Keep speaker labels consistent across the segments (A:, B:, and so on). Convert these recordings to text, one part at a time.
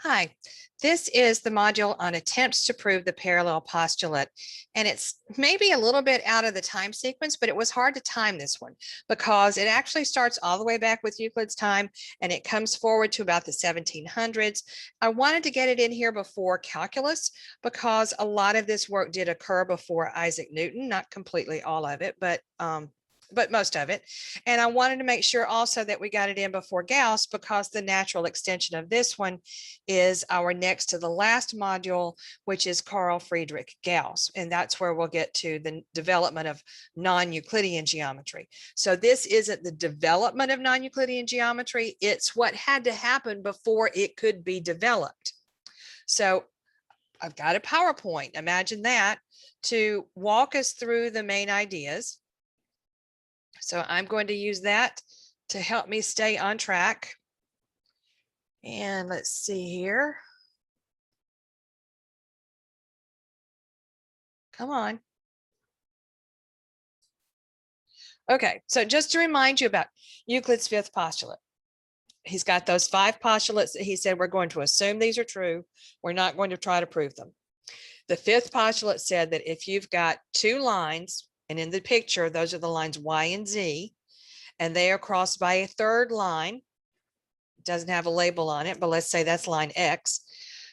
A: Hi, this is the module on attempts to prove the parallel postulate. And it's maybe a little bit out of the time sequence, but it was hard to time this one because it actually starts all the way back with Euclid's time and it comes forward to about the 1700s. I wanted to get it in here before calculus because a lot of this work did occur before Isaac Newton, not completely all of it, but most of it. And I wanted to make sure also that we got it in before Gauss because the natural extension of this one is our next to the last module, which is Carl Friedrich Gauss. And that's where we'll get to the development of non-Euclidean geometry. So this isn't the development of non-Euclidean geometry, it's what had to happen before it could be developed. So I've got a PowerPoint, imagine that, to walk us through the main ideas. So I'm going to use that to help me stay on track. And let's see here. Come on. Okay, so just to remind you about Euclid's fifth postulate. He's got those 5 postulates that he said we're going to assume these are true. We're not going to try to prove them. The fifth postulate said that if you've got 2 lines, and in the picture, those are the lines Y and Z, and they are crossed by a third line, it doesn't have a label on it, but let's say that's line X,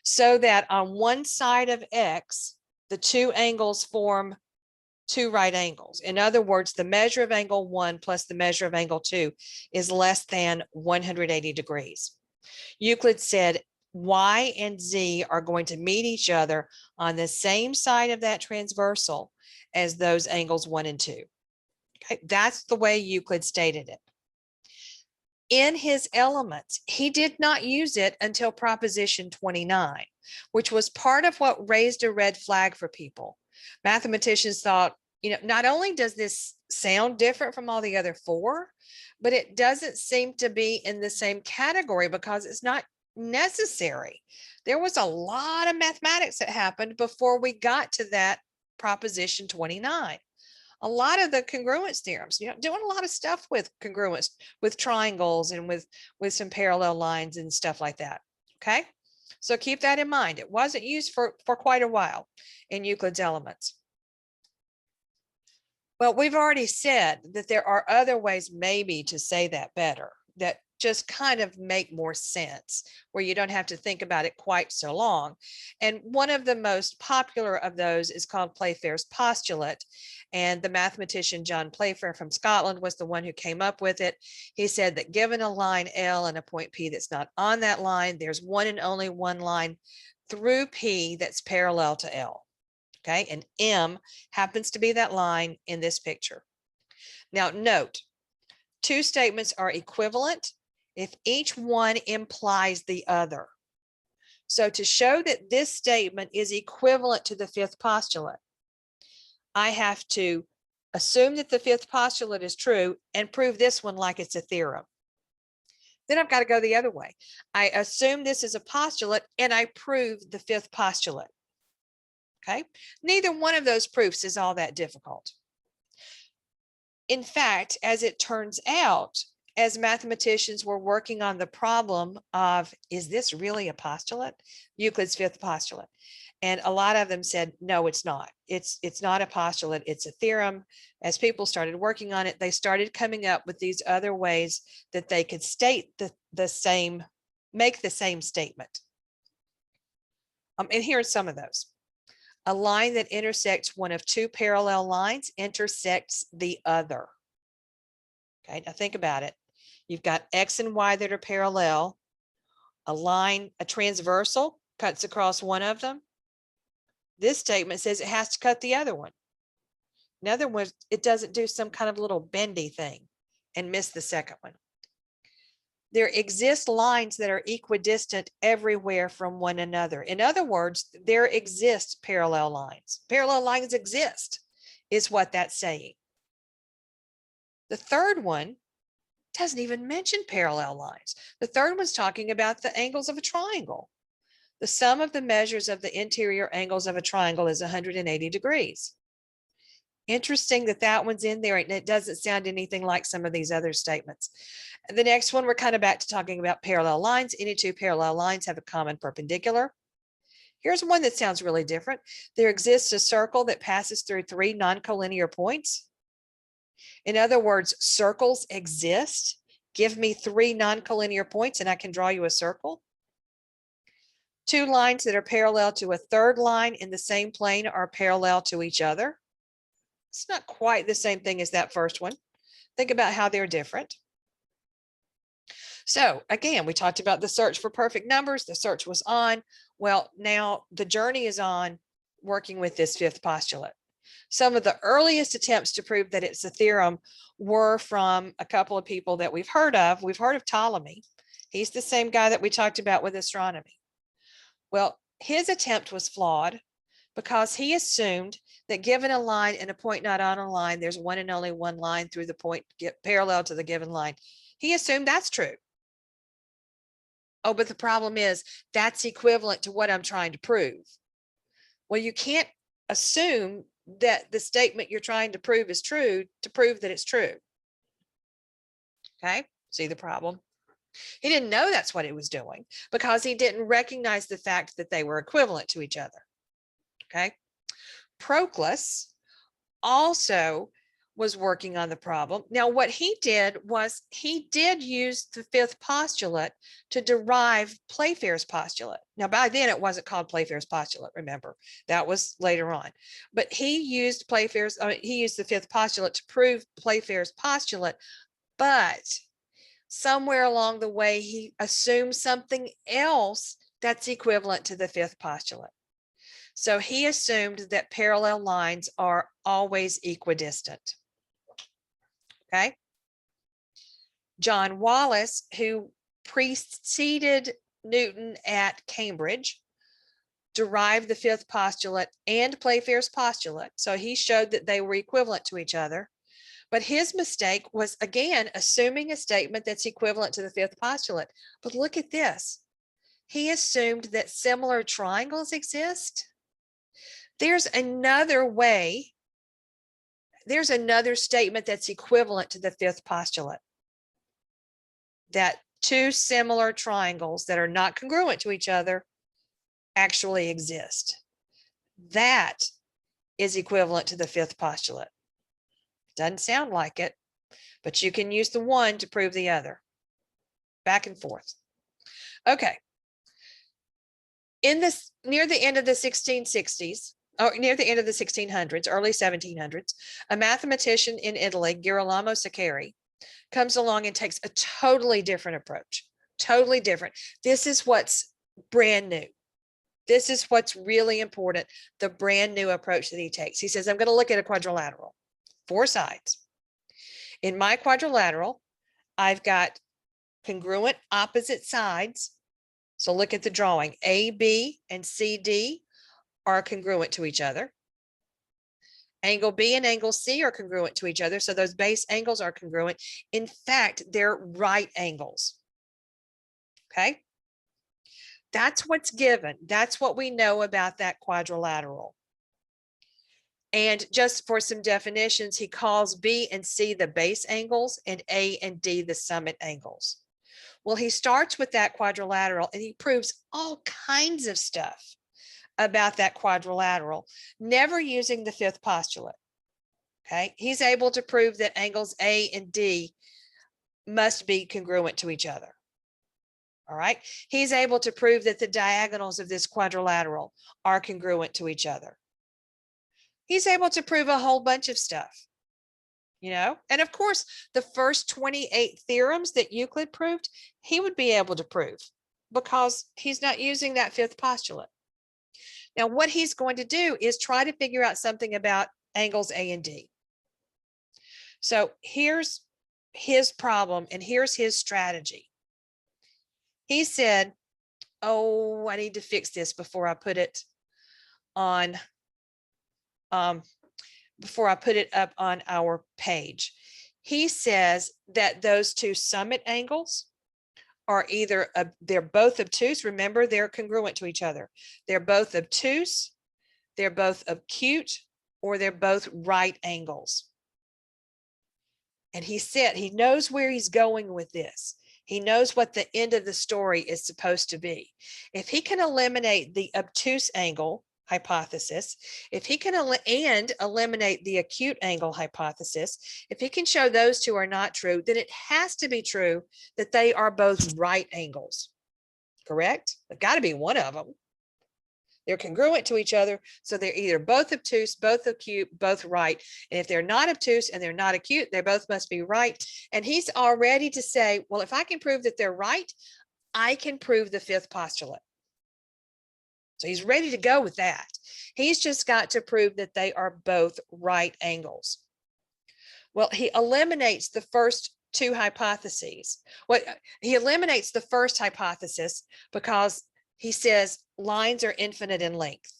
A: so that on one side of X, the 2 angles form 2 right angles. In other words, the measure of angle 1 plus the measure of angle 2 is less than 180 degrees. Euclid said Y and Z are going to meet each other on the same side of that transversal as those angles 1 and 2. Okay, that's the way Euclid stated it. In his elements, he did not use it until proposition 29, which was part of what raised a red flag for people. Mathematicians thought, not only does this sound different from all the other 4, but it doesn't seem to be in the same category because it's not necessary. There was a lot of mathematics that happened before we got to that proposition 29. A lot of the congruence theorems, doing a lot of stuff with congruence, with triangles and with some parallel lines and stuff like that. Okay, so keep that in mind. It wasn't used for quite a while in Euclid's elements. Well, we've already said that there are other ways maybe to say that better, that just kind of make more sense, where you don't have to think about it quite so long. And one of the most popular of those is called Playfair's postulate. And the mathematician John Playfair from Scotland was the one who came up with it. He said that given a line L and a point P that's not on that line, there's one and only one line through P that's parallel to L. Okay, and M happens to be that line in this picture. Now note, 2 statements are equivalent if each one implies the other. So to show that this statement is equivalent to the fifth postulate, I have to assume that the fifth postulate is true and prove this one like it's a theorem. Then I've got to go the other way. I assume this is a postulate and I prove the fifth postulate. Okay, neither one of those proofs is all that difficult. In fact, as it turns out, as mathematicians were working on the problem of, is this really a postulate? Euclid's fifth postulate. And a lot of them said, no, it's not. It's not a postulate, it's a theorem. As people started working on it, they started coming up with these other ways that they could state make the same statement. And here are some of those. A line that intersects one of 2 parallel lines intersects the other. Okay, now think about it. You've got X and Y that are parallel. A line, a transversal, cuts across one of them. This statement says it has to cut the other one. In other words, it doesn't do some kind of little bendy thing and miss the second one. There exist lines that are equidistant everywhere from one another. In other words, there exist parallel lines. Parallel lines exist, is what that's saying. The third one doesn't even mention parallel lines. The third one's talking about the angles of a triangle. The sum of the measures of the interior angles of a triangle is 180 degrees. Interesting that that one's in there and it doesn't sound anything like some of these other statements. The next one, we're kind of back to talking about parallel lines. Any two parallel lines have a common perpendicular. Here's one that sounds really different. There exists a circle that passes through three non-collinear points. In other words, circles exist. Give me three non-collinear points and I can draw you a circle. Two lines that are parallel to a third line in the same plane are parallel to each other. It's not quite the same thing as that first one. Think about how they're different. So again, we talked about the search for perfect numbers. The search was on. Well, now the journey is on working with this fifth postulate. Some of the earliest attempts to prove that it's a theorem were from a couple of people that we've heard of. We've heard of Ptolemy. He's the same guy that we talked about with astronomy. Well, his attempt was flawed because he assumed that given a line and a point not on a line, there's one and only one line through the point parallel to the given line. He assumed that's true. Oh, but the problem is that's equivalent to what I'm trying to prove. Well, you can't assume that the statement you're trying to prove is true to prove that it's true. Okay, see the problem? He didn't know that's what it was doing because he didn't recognize the fact that they were equivalent to each other. Okay. Proclus also was working on the problem. Now, what he did was he did use the fifth postulate to derive Playfair's postulate. Now, by then it wasn't called Playfair's postulate, remember, that was later on. But he used he used the fifth postulate to prove Playfair's postulate, but somewhere along the way, he assumed something else that's equivalent to the fifth postulate. So he assumed that parallel lines are always equidistant. Okay. John Wallis, who preceded Newton at Cambridge, derived the fifth postulate and Playfair's postulate. So he showed that they were equivalent to each other. But his mistake was, again, assuming a statement that's equivalent to the fifth postulate. But look at this. He assumed that similar triangles exist. There's another way. There's another statement that's equivalent to the fifth postulate. That two similar triangles that are not congruent to each other actually exist. That is equivalent to the fifth postulate. Doesn't sound like it, but you can use the one to prove the other. Back and forth. Okay. In this, near the end of the 1660s, or near the end of the 1600s, early 1700s, a mathematician in Italy, Girolamo Saccheri, comes along and takes a totally different approach. Totally different. This is what's brand new. This is what's really important, the brand new approach that he takes. He says, I'm going to look at a quadrilateral, 4 sides. In my quadrilateral, I've got congruent opposite sides. So look at the drawing. AB and CD are congruent to each other. Angle B and angle C are congruent to each other. So those base angles are congruent. In fact, they're right angles. Okay. That's what's given. That's what we know about that quadrilateral. And just for some definitions, he calls B and C the base angles and A and D the summit angles. Well, he starts with that quadrilateral and he proves all kinds of stuff about that quadrilateral, never using the fifth postulate. Okay, he's able to prove that angles A and D must be congruent to each other. All right, he's able to prove that the diagonals of this quadrilateral are congruent to each other. He's able to prove a whole bunch of stuff, you know, and of course, the first 28 theorems that Euclid proved, he would be able to prove because he's not using that fifth postulate. Now, what he's going to do is try to figure out something about angles A and D. So here's his problem and here's his strategy. He said, oh, I need to fix this before I put it on, before I put it up on our page. He says that those two summit angles are either, they're both obtuse. Remember, they're congruent to each other. They're both obtuse, they're both acute, or they're both right angles. And he said he knows where he's going with this. He knows what the end of the story is supposed to be. If he can eliminate the obtuse angle hypothesis, if he can eliminate the acute angle hypothesis, if he can show those two are not true, then it has to be true that they are both right angles. Correct? They've got to be one of them. They're congruent to each other, so they're either both obtuse, both acute, both right. And if they're not obtuse and they're not acute, they both must be right. And he's all ready to say, well, if I can prove that they're right, I can prove the fifth postulate. So he's ready to go with that. He's just got to prove that they are both right angles. Well, he eliminates the first two hypotheses. He eliminates the first hypothesis because he says lines are infinite in length.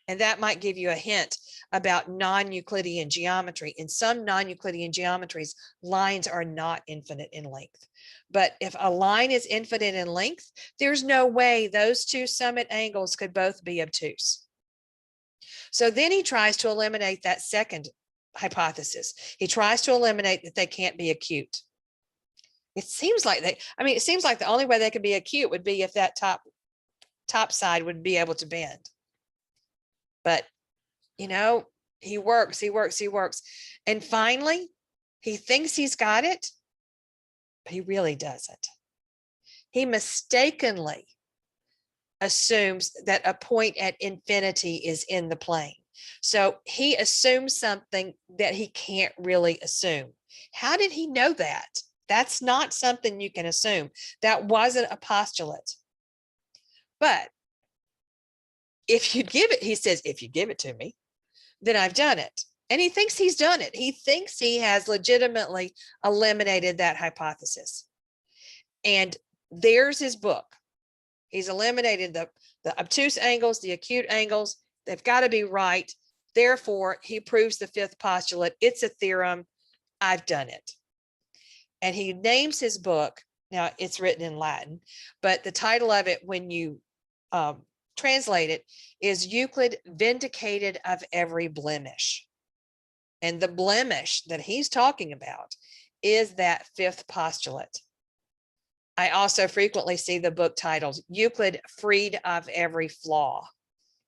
A: And that might give you a hint about non-Euclidean geometry. In some non-Euclidean geometries, lines are not infinite in length. But if a line is infinite in length, there's no way those two summit angles could both be obtuse. So then he tries to eliminate that second hypothesis. He tries to eliminate that they can't be acute. It seems like it seems like the only way they could be acute would be if that top side would be able to bend. But, you know, he works. And finally, he thinks he's got it, but he really doesn't. He mistakenly assumes that a point at infinity is in the plane. So he assumes something that he can't really assume. How did he know that? That's not something you can assume. That wasn't a postulate. But if you give it, he says, if you give it to me, then I've done it. And he thinks he's done it. He thinks he has legitimately eliminated that hypothesis. And there's his book. He's eliminated the obtuse angles, the acute angles. They've got to be right. Therefore, he proves the fifth postulate. It's a theorem. I've done it. And he names his book. Now, it's written in Latin, but the title of it, when you translate it, is Euclid Vindicated of Every Blemish. And the blemish that he's talking about is that fifth postulate. I also frequently see the book titled Euclid Freed of Every Flaw.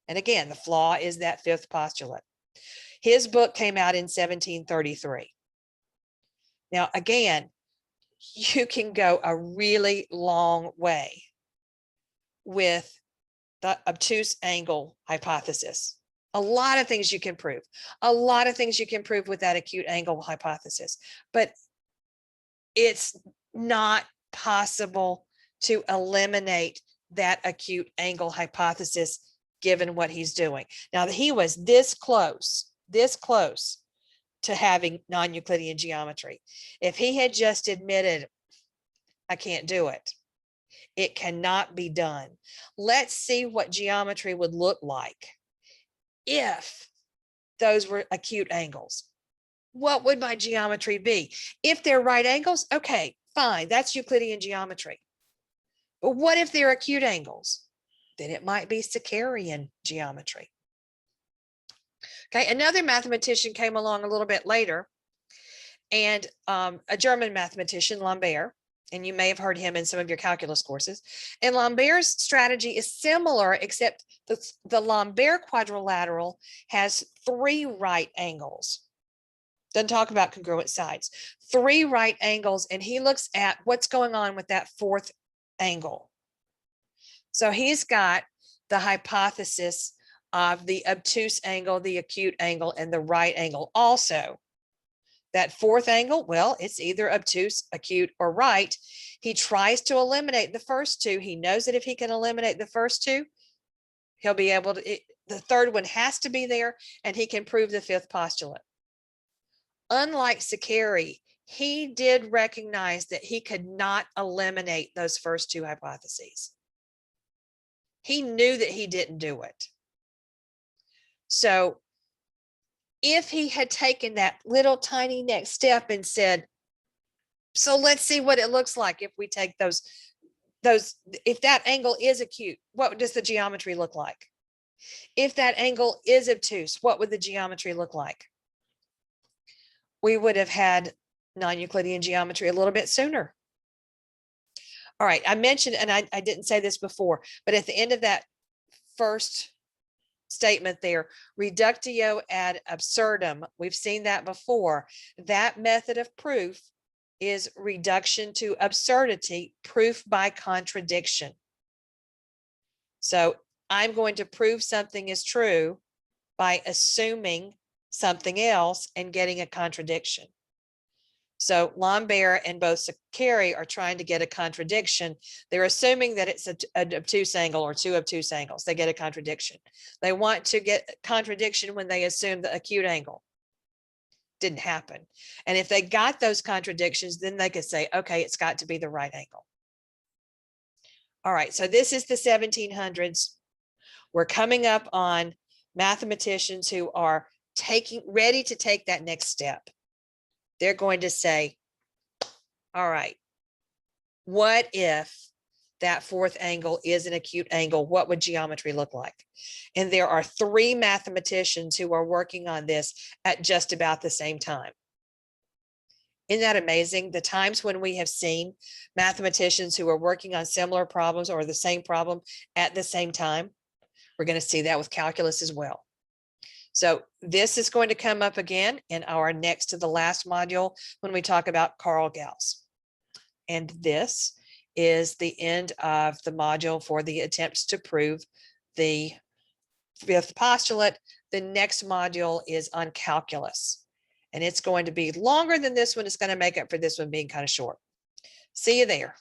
A: And again, the flaw is that fifth postulate. His book came out in 1733. Now, again, you can go a really long way with the obtuse angle hypothesis. A lot of things you can prove. A lot of things you can prove with that acute angle hypothesis. But it's not possible to eliminate that acute angle hypothesis given what he's doing. Now, he was this close to having non-Euclidean geometry. If he had just admitted, I can't do it, it cannot be done. Let's see what geometry would look like if those were acute angles. What would my geometry be? If they're right angles, okay, fine, that's Euclidean geometry. But what if they're acute angles? Then it might be Sicarian geometry. Okay, another mathematician came along a little bit later, and a German mathematician, Lambert, and you may have heard him in some of your calculus courses. And Lambert's strategy is similar, except the Lambert quadrilateral has 3 right angles. Doesn't talk about congruent sides. 3 right angles, and he looks at what's going on with that 4th angle. So he's got the hypothesis of the obtuse angle, the acute angle, and the right angle also. That 4th angle, well, it's either obtuse, acute, or right. He tries to eliminate the first 2. He knows that if he can eliminate the first 2, he'll be able to, the 3rd one has to be there, and he can prove the 5th postulate. Unlike Sicari, he did recognize that he could not eliminate those first 2 hypotheses. He knew that he didn't do it. So if he had taken that little tiny next step and said, so let's see what it looks like if we take those, if that angle is acute, what does the geometry look like? If that angle is obtuse, what would the geometry look like? We would have had non-Euclidean geometry a little bit sooner. All right, I mentioned, and I didn't say this before, but at the end of that first statement there, reductio ad absurdum, we've seen that before. That method of proof is reduction to absurdity, proof by contradiction. So I'm going to prove something is true by assuming something else and getting a contradiction. So Lambert and both Sakari are trying to get a contradiction. They're assuming that it's an obtuse angle or two obtuse angles. They get a contradiction. They want to get contradiction when they assume the acute angle. Didn't happen. And if they got those contradictions, then they could say, okay, it's got to be the right angle. All right, so this is the 1700s. We're coming up on mathematicians who are ready to take that next step. They're going to say, all right, what if that fourth angle is an acute angle? What would geometry look like? And there are three mathematicians who are working on this at just about the same time. Isn't that amazing? The times when we have seen mathematicians who are working on similar problems or the same problem at the same time. We're going to see that with calculus as well. So this is going to come up again in our next to the last module when we talk about Karl Gauss. And this is the end of the module for the attempts to prove the fifth postulate. The next module is on calculus, and it's going to be longer than this one. It's going to make up for this one being kind of short. See you there.